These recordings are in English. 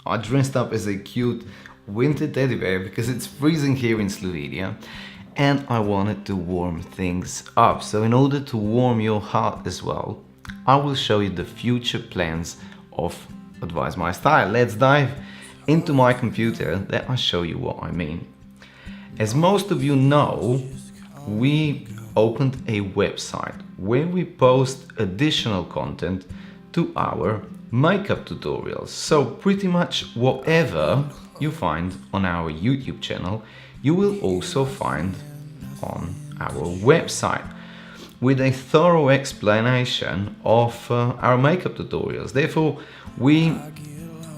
I dressed up as a cute winter teddy bear because it's freezing here in Slovenia and I wanted to warm things up. So in order to warm your heart as well, I will show you the future plans of AdviseMyStyle. Let's dive into my computer that I show you what I mean. As most of you know, we opened a website where we post additional content to our makeup tutorials. So pretty much whatever you find on our YouTube channel, you will also find on our website with a thorough explanation of our makeup tutorials. Therefore, we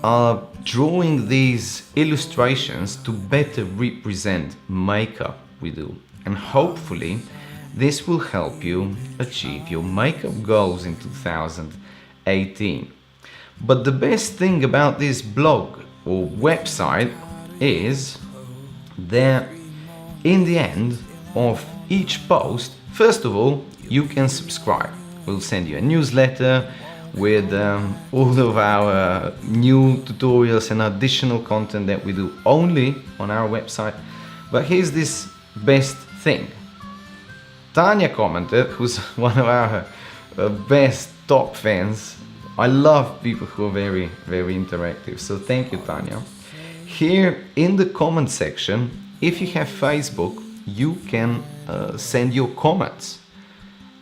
are drawing these illustrations to better represent makeup we do, and hopefully this will help you achieve your makeup goals in 2018. But the best thing about this blog or website is that in the end of each post, first of all, you can subscribe. We'll send you a newsletter with all of our new tutorials and additional content that we do only on our website. But here's this best thing. Tanya commented, who's one of our best top fans. I love people who are very, very interactive. So thank you, Tanya. Here in the comment section, if you have Facebook, you can send your comments.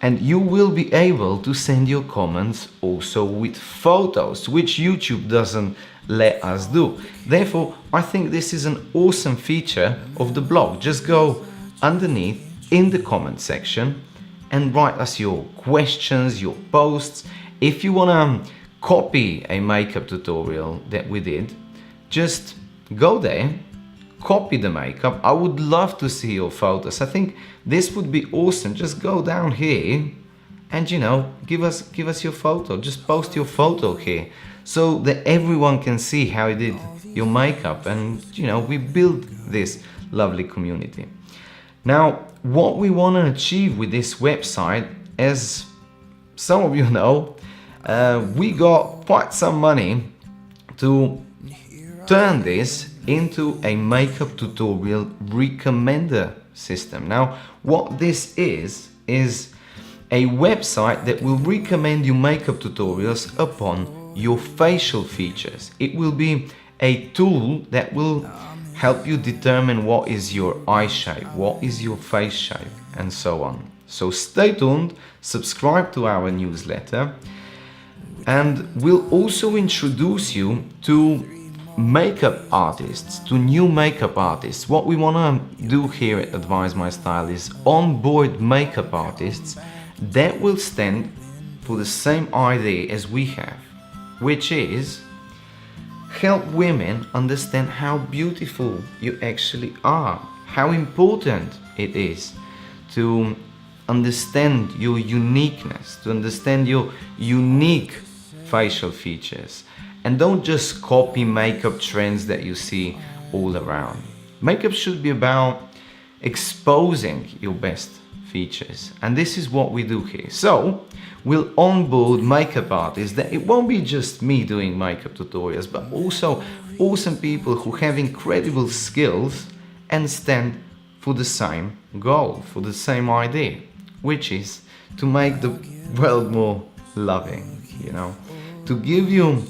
And you will be able to send your comments also with photos, which YouTube doesn't let us do. Therefore, I think this is an awesome feature of the blog. Just go underneath in the comment section and write us your questions, your posts. If you want to copy a makeup tutorial that we did, just go there, copy the makeup. I would love to see your photos. I think this would be awesome. Just go down here and, you know, give us your photo. Just post your photo here so that everyone can see how you did your makeup, and, you know, we build this lovely community. Now, what we want to achieve with this website, as some of you know, we got quite some money to turn this into a makeup tutorial recommender system. Now, what this is a website that will recommend you makeup tutorials upon your facial features. It will be a tool that will help you determine what is your eye shape, what is your face shape, and so on. So stay tuned, subscribe to our newsletter, and we'll also introduce you to makeup artists, to new makeup artists. What we want to do here at AdviseMyStyle is onboard makeup artists that will stand for the same idea as we have, which is help women understand how beautiful you actually are, how important it is to understand your uniqueness, to understand your unique facial features. And don't just copy makeup trends that you see all around. Makeup should be about exposing your best features. And this is what we do here. So we'll onboard makeup artists that it won't be just me doing makeup tutorials, but also awesome people who have incredible skills and stand for the same goal, for the same idea, which is to make the world more loving, you know, to give you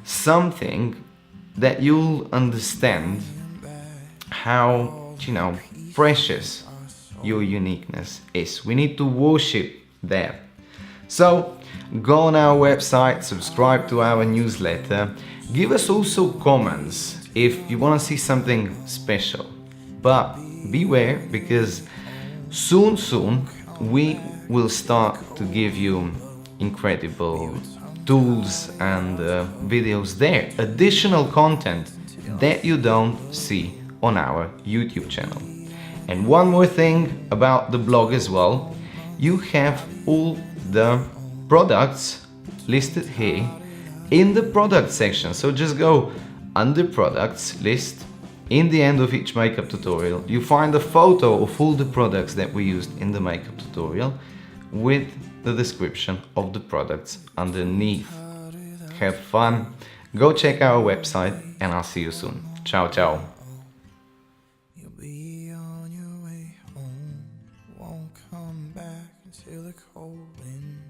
something that you'll understand how, you know, precious your uniqueness is. We need to worship that. So go on our website, subscribe to our newsletter, give us also comments if you want to see something special. But beware, because soon we will start to give you incredible tools and videos there, additional content that you don't see on our YouTube channel. And one more thing about the blog as well, you have all the products listed here in the product section. So just go under products list. In the end of each makeup tutorial, you find a photo of all the products that we used in the makeup tutorial with the description of the products underneath. Have fun, Go check our website and I'll see you soon. Ciao, ciao. You'll be on your way home, won't come back until the cold wind